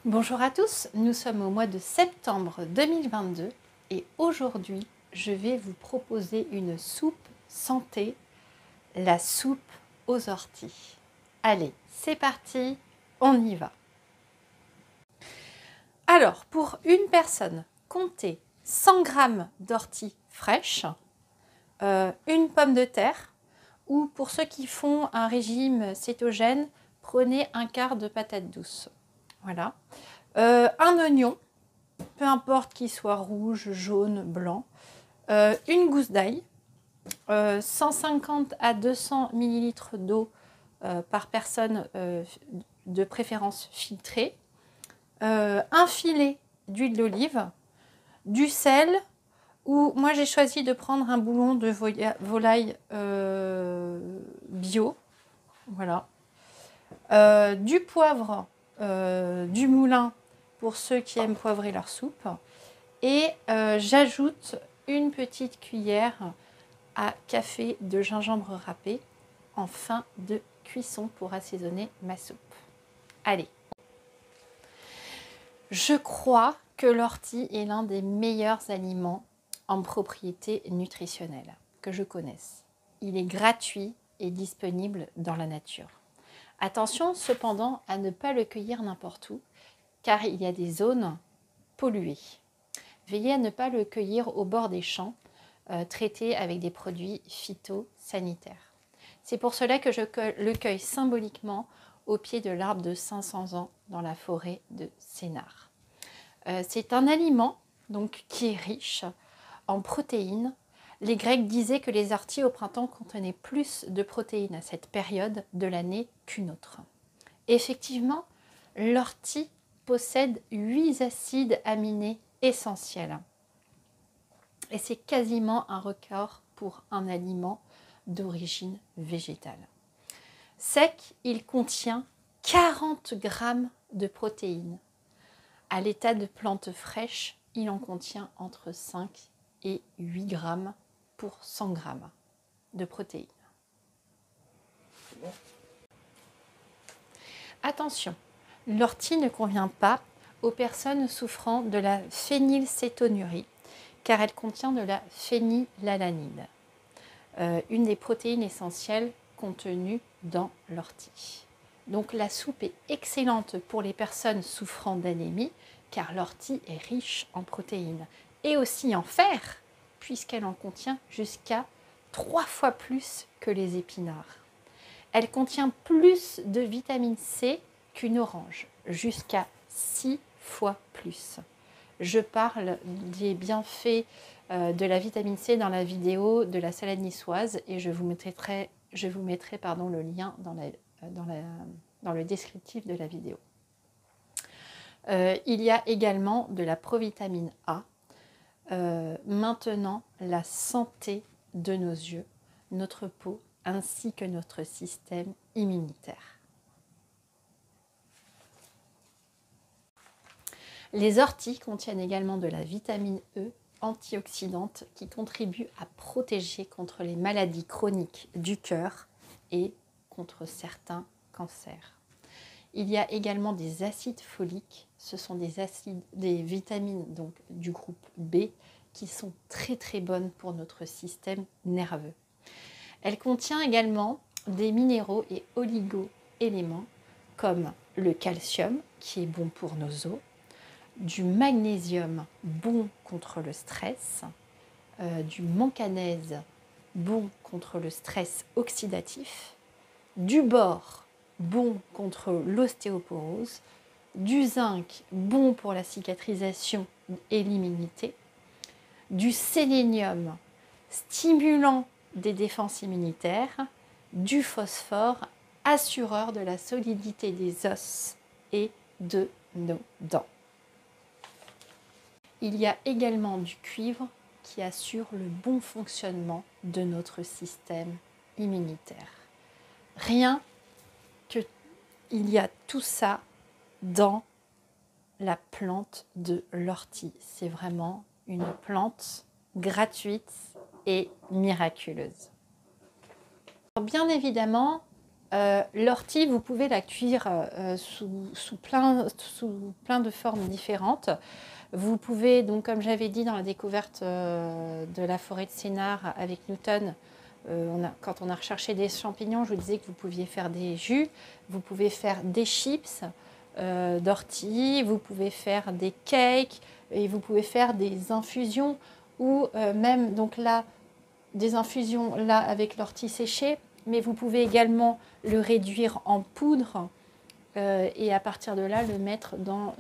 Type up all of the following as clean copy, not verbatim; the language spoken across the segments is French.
Bonjour à tous, nous sommes au mois de septembre 2022 et aujourd'hui je vais vous proposer une soupe santé, la soupe aux orties. Allez, c'est parti, on y va. Alors pour une personne, comptez 100 g d'orties fraîches, une pomme de terre ou pour ceux qui font un régime cétogène, prenez un quart de patate douce. Voilà. Un oignon, peu importe qu'il soit rouge, jaune, blanc, une gousse d'ail, 150 à 200 ml d'eau par personne, de préférence filtrée, un filet d'huile d'olive, du sel, ou moi j'ai choisi de prendre un boulon de volaille bio, voilà, du poivre du moulin pour ceux qui aiment poivrer leur soupe, et j'ajoute une petite cuillère à café de gingembre râpé en fin de cuisson pour assaisonner ma soupe. Allez, je crois que l'ortie est l'un des meilleurs aliments en propriété nutritionnelle que je connaisse. Il est gratuit et disponible dans la nature. Attention cependant à ne pas le cueillir n'importe où, car il y a des zones polluées. Veillez à ne pas le cueillir au bord des champs, traités avec des produits phytosanitaires. C'est pour cela que je le cueille symboliquement au pied de l'arbre de 500 ans dans la forêt de Sénart. C'est un aliment donc, qui est riche en protéines. Les Grecs disaient que les orties au printemps contenaient plus de protéines à cette période de l'année qu'une autre. Effectivement, l'ortie possède 8 acides aminés essentiels. Et c'est quasiment un record pour un aliment d'origine végétale. Sec, il contient 40 g de protéines. À l'état de plante fraîche, il en contient entre 5 et 8 g pour 100 g de protéines. Attention, l'ortie ne convient pas aux personnes souffrant de la phénylcétonurie, car elle contient de la phénylalanine, une des protéines essentielles contenues dans l'ortie. Donc la soupe est excellente pour les personnes souffrant d'anémie, car l'ortie est riche en protéines et aussi en fer, puisqu'elle en contient jusqu'à 3 fois plus que les épinards. Elle contient plus de vitamine C qu'une orange, jusqu'à 6 fois plus. Je parle des bienfaits de la vitamine C dans la vidéo de la salade niçoise et je vous mettrai le lien dans le descriptif de la vidéo. Il y a également de la provitamine A, maintenant la santé de nos yeux, notre peau ainsi que notre système immunitaire. Les orties contiennent également de la vitamine E antioxydante qui contribue à protéger contre les maladies chroniques du cœur et contre certains cancers. Il y a également des acides foliques, ce sont des vitamines donc, du groupe B qui sont très bonnes pour notre système nerveux. Elle contient également des minéraux et oligo-éléments comme le calcium qui est bon pour nos os, du magnésium bon contre le stress, du manganèse bon contre le stress oxydatif, du bore bon contre l'ostéoporose, du zinc bon pour la cicatrisation et l'immunité, du sélénium stimulant des défenses immunitaires, du phosphore assureur de la solidité des os et de nos dents. Il y a également du cuivre qui assure le bon fonctionnement de notre système immunitaire. Rien que il y a tout ça dans la plante de l'ortie. C'est vraiment une plante gratuite et miraculeuse. Bien évidemment, L'ortie, vous pouvez la cuire sous plein de formes différentes. Vous pouvez, donc comme j'avais dit dans la découverte de la forêt de Sénart avec Newton, quand on a recherché des champignons, je vous disais que vous pouviez faire des jus, vous pouvez faire des chips d'ortie, vous pouvez faire des cakes et vous pouvez faire des infusions ou même donc là des infusions là avec l'ortie séchée, mais vous pouvez également le réduire en poudre et à partir de là le mettre dans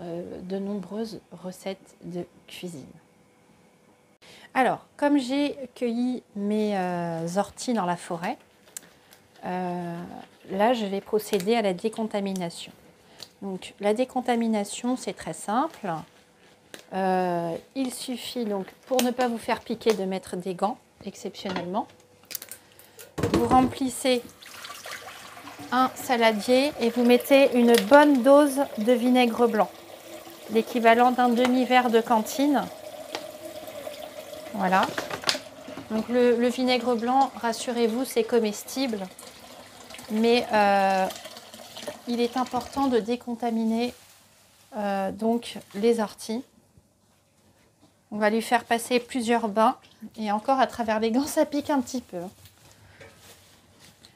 de nombreuses recettes de cuisine. Alors, comme j'ai cueilli mes orties dans la forêt, là je vais procéder à la décontamination. Donc la décontamination, c'est très simple. Il suffit donc, pour ne pas vous faire piquer, de mettre des gants exceptionnellement. Vous remplissez un saladier et vous mettez une bonne dose de vinaigre blanc, l'équivalent d'un demi-verre de cantine. Voilà. Donc le vinaigre blanc, rassurez-vous, c'est comestible, mais il est important de décontaminer donc les orties. On va lui faire passer plusieurs bains et encore à travers les gants, ça pique un petit peu.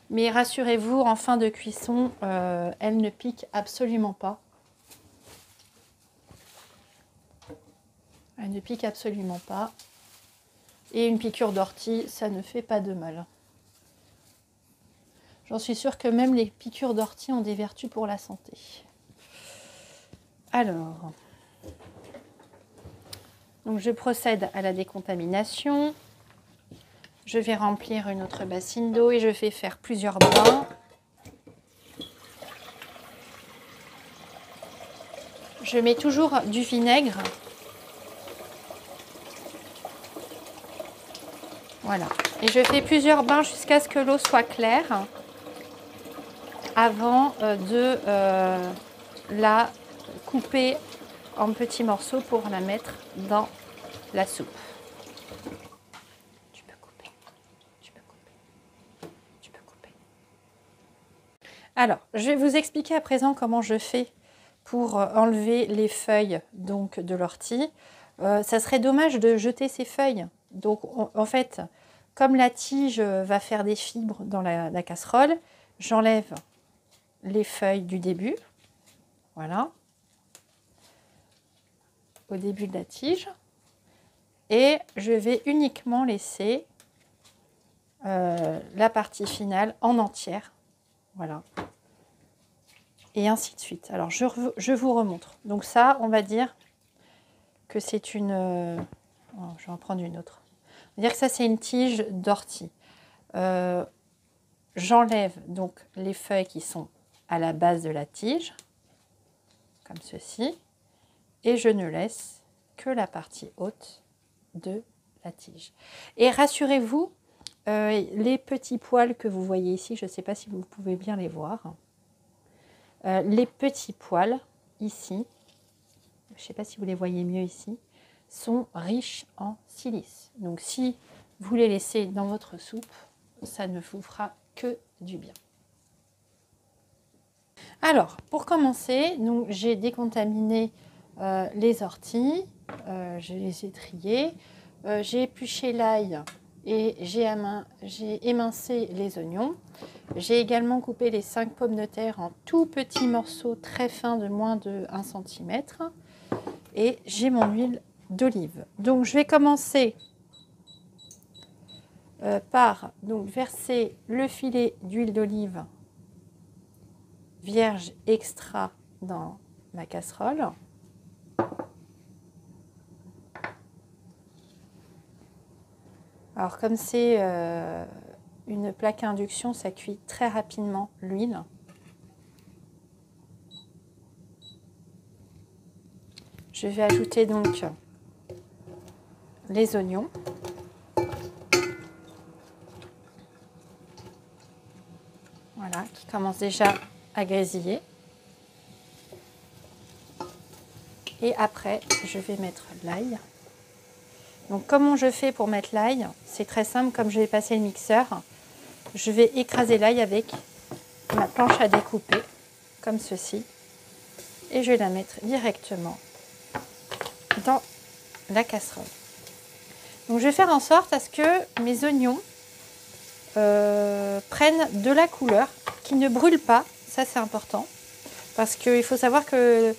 Mais rassurez-vous, en fin de cuisson, elle ne pique absolument pas. Elle ne pique absolument pas. Et une piqûre d'ortie, ça ne fait pas de mal. J'en suis sûre que même les piqûres d'ortie ont des vertus pour la santé. Alors, donc je procède à la décontamination. Je vais remplir une autre bassine d'eau et je vais faire plusieurs bains. Je mets toujours du vinaigre. Voilà. Et je fais plusieurs bains jusqu'à ce que l'eau soit claire avant de la couper en petits morceaux pour la mettre dans la soupe. Tu peux couper. Tu peux couper. Tu peux couper. Alors, je vais vous expliquer à présent comment je fais pour enlever les feuilles donc, de l'ortie. Ça serait dommage de jeter ces feuilles. Donc, en fait, comme la tige va faire des fibres dans la casserole, j'enlève les feuilles du début. Voilà. Au début de la tige. Et je vais uniquement laisser la partie finale en entière. Voilà. Et ainsi de suite. Alors, je vous remontre. Donc ça, on va dire que c'est une... oh, je vais en prendre une autre. On va dire que ça, c'est une tige d'ortie. J'enlève donc les feuilles qui sont à la base de la tige, comme ceci, et je ne laisse que la partie haute de la tige. Et rassurez-vous, les petits poils que vous voyez ici, je ne sais pas si vous pouvez bien les voir, les petits poils ici, je ne sais pas si vous les voyez mieux ici, sont riches en silice. Donc si vous les laissez dans votre soupe, ça ne vous fera que du bien. Alors, pour commencer, j'ai décontaminé les orties, je les ai triées, j'ai épluché l'ail et j'ai émincé les oignons. J'ai également coupé les 5 pommes de terre en tout petits morceaux très fins de moins de 1 cm. Et j'ai mon huile d'olive. Donc je vais commencer par verser le filet d'huile d'olive vierge extra dans ma casserole. Alors comme c'est une plaque à induction, ça cuit très rapidement l'huile. Je vais ajouter donc les oignons. Voilà, qui commencent déjà à grésiller. Et après, je vais mettre l'ail. Donc comment je fais pour mettre l'ail? C'est très simple, comme je vais passer le mixeur, je vais écraser l'ail avec ma planche à découper, comme ceci. Et je vais la mettre directement dans la casserole. Donc je vais faire en sorte à ce que mes oignons prennent de la couleur, qui ne brûle pas, ça c'est important. Parce qu'il faut savoir que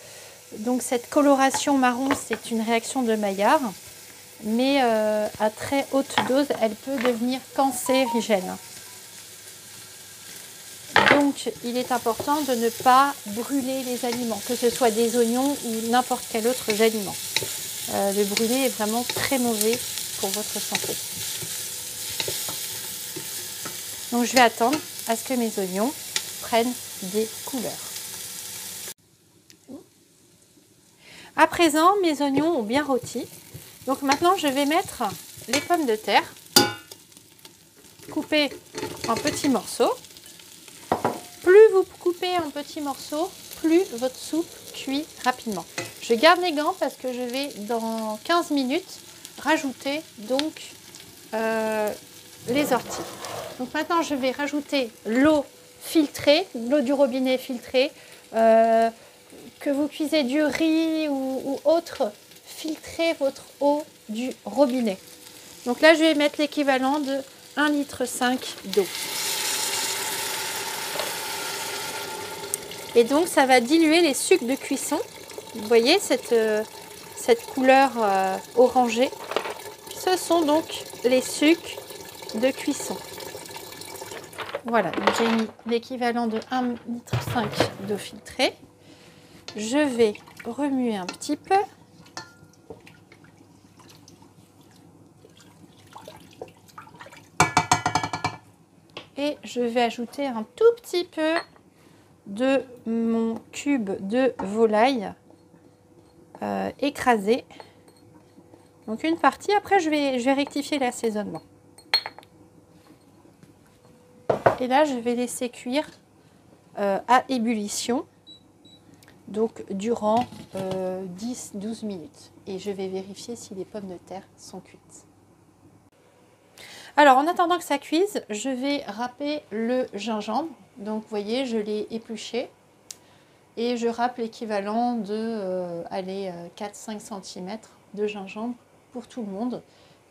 donc, cette coloration marron, c'est une réaction de Maillard. Mais à très haute dose, elle peut devenir cancérigène. Donc, il est important de ne pas brûler les aliments, que ce soit des oignons ou n'importe quel autre aliment. Le brûler est vraiment très mauvais pour votre santé. Donc, je vais attendre à ce que mes oignons prennent des couleurs. À présent, mes oignons ont bien rôti. Donc maintenant, je vais mettre les pommes de terre coupées en petits morceaux. Plus vous coupez en petits morceaux, plus votre soupe cuit rapidement. Je garde mes gants parce que je vais dans 15 minutes rajouter donc les orties. Donc maintenant, je vais rajouter l'eau filtrée, l'eau du robinet filtrée. Que vous cuisez du riz ou autre, filtrez votre eau du robinet. Donc là, je vais mettre l'équivalent de 1,5 litre d'eau. Et donc, ça va diluer les sucs de cuisson. Vous voyez cette couleur orangée. Ce sont donc les sucs de cuisson. Voilà, j'ai mis l'équivalent de 1,5 litre d'eau filtrée. Je vais remuer un petit peu. Et je vais ajouter un tout petit peu de mon cube de volaille écrasé. Donc une partie, après je vais rectifier l'assaisonnement. Et là, je vais laisser cuire à ébullition. Donc durant 10-12 minutes. Et je vais vérifier si les pommes de terre sont cuites. Alors en attendant que ça cuise, je vais râper le gingembre. Donc vous voyez, je l'ai épluché. Et je râpe l'équivalent de 4-5 cm de gingembre pour tout le monde.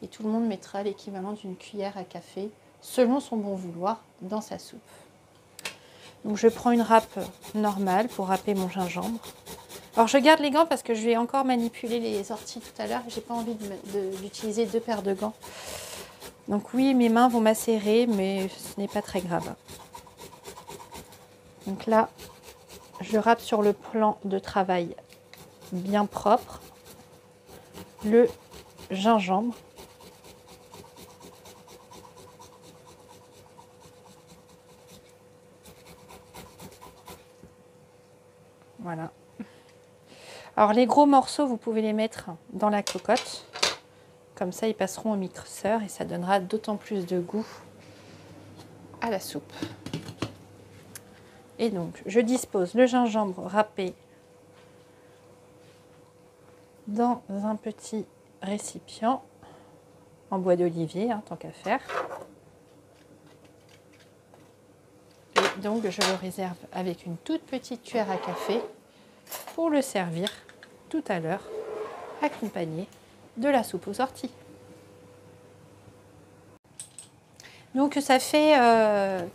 Et tout le monde mettra l'équivalent d'une cuillère à café, selon son bon vouloir, dans sa soupe. Donc je prends une râpe normale pour râper mon gingembre. Alors je garde les gants parce que je vais encore manipuler les orties tout à l'heure. J'ai pas envie d'utiliser 2 paires de gants. Donc oui, mes mains vont macérer, mais ce n'est pas très grave. Donc là, je râpe sur le plan de travail bien propre le gingembre. Voilà. Alors les gros morceaux, vous pouvez les mettre dans la cocotte. Comme ça, ils passeront au mixeur et ça donnera d'autant plus de goût à la soupe. Et donc, je dispose le gingembre râpé dans un petit récipient en bois d'olivier, tant qu'à faire. Et donc, je le réserve avec une toute petite cuillère à café pour le servir tout à l'heure, accompagné de la soupe aux orties. Donc ça fait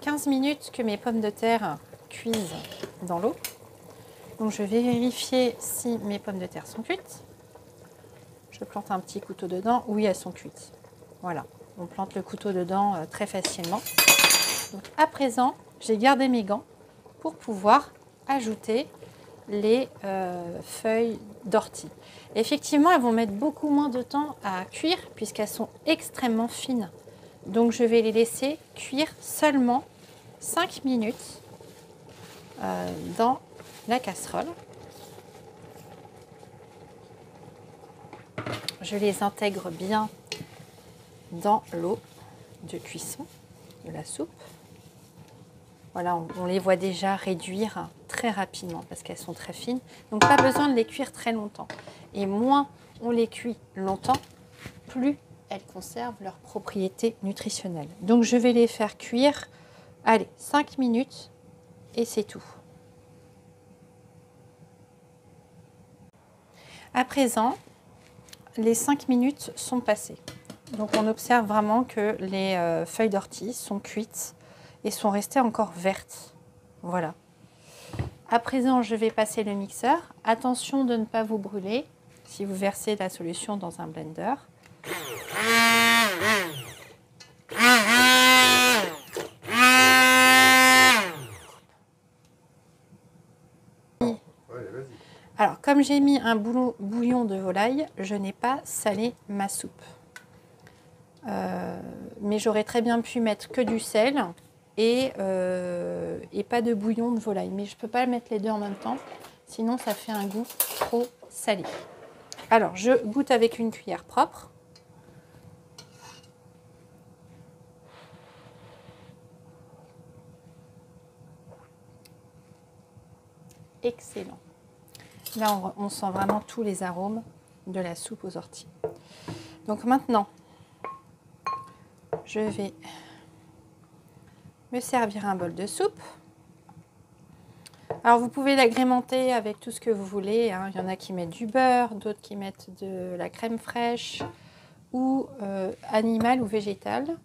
15 minutes que mes pommes de terre cuisent dans l'eau. Donc je vais vérifier si mes pommes de terre sont cuites. Je plante un petit couteau dedans. Oui, elles sont cuites. Voilà, on plante le couteau dedans très facilement. Donc à présent, j'ai gardé mes gants pour pouvoir ajouter les feuilles d'ortie. Effectivement, elles vont mettre beaucoup moins de temps à cuire puisqu'elles sont extrêmement fines. Donc je vais les laisser cuire seulement 5 minutes dans la casserole. Je les intègre bien dans l'eau de cuisson de la soupe. Voilà, on les voit déjà réduire très rapidement parce qu'elles sont très fines. Donc pas besoin de les cuire très longtemps. Et moins on les cuit longtemps, plus elles conservent leurs propriétés nutritionnelles. Donc je vais les faire cuire, allez, 5 minutes et c'est tout. À présent, les 5 minutes sont passées. Donc on observe vraiment que les feuilles d'ortie sont cuites et sont restées encore vertes. Voilà. À présent, je vais passer le mixeur. Attention de ne pas vous brûler si vous versez la solution dans un blender. Alors, comme j'ai mis un bouillon de volaille, je n'ai pas salé ma soupe. Mais j'aurais très bien pu mettre que du sel et pas de bouillon de volaille. Mais je ne peux pas mettre les deux en même temps, sinon ça fait un goût trop salé. Alors, je goûte avec une cuillère propre. Excellent. Là, on sent vraiment tous les arômes de la soupe aux orties. Donc maintenant, je vais me servir un bol de soupe. Alors, vous pouvez l'agrémenter avec tout ce que vous voulez, hein. Il y en a qui mettent du beurre, d'autres qui mettent de la crème fraîche ou animale ou végétale.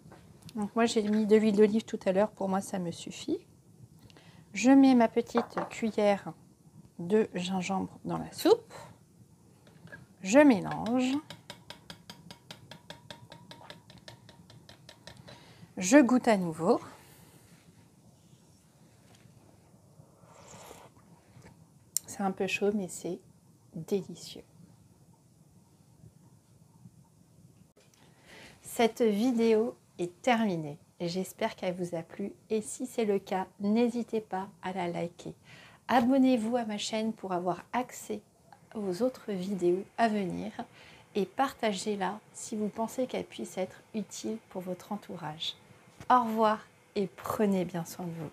Donc, moi, j'ai mis de l'huile d'olive tout à l'heure. Pour moi, ça me suffit. Je mets ma petite cuillère de gingembre dans la soupe. Je mélange. Je goûte à nouveau. C'est un peu chaud, mais c'est délicieux. Cette vidéo est terminée. J'espère qu'elle vous a plu et si c'est le cas, n'hésitez pas à la liker. Abonnez-vous à ma chaîne pour avoir accès aux autres vidéos à venir et partagez-la si vous pensez qu'elle puisse être utile pour votre entourage. Au revoir et prenez bien soin de vous.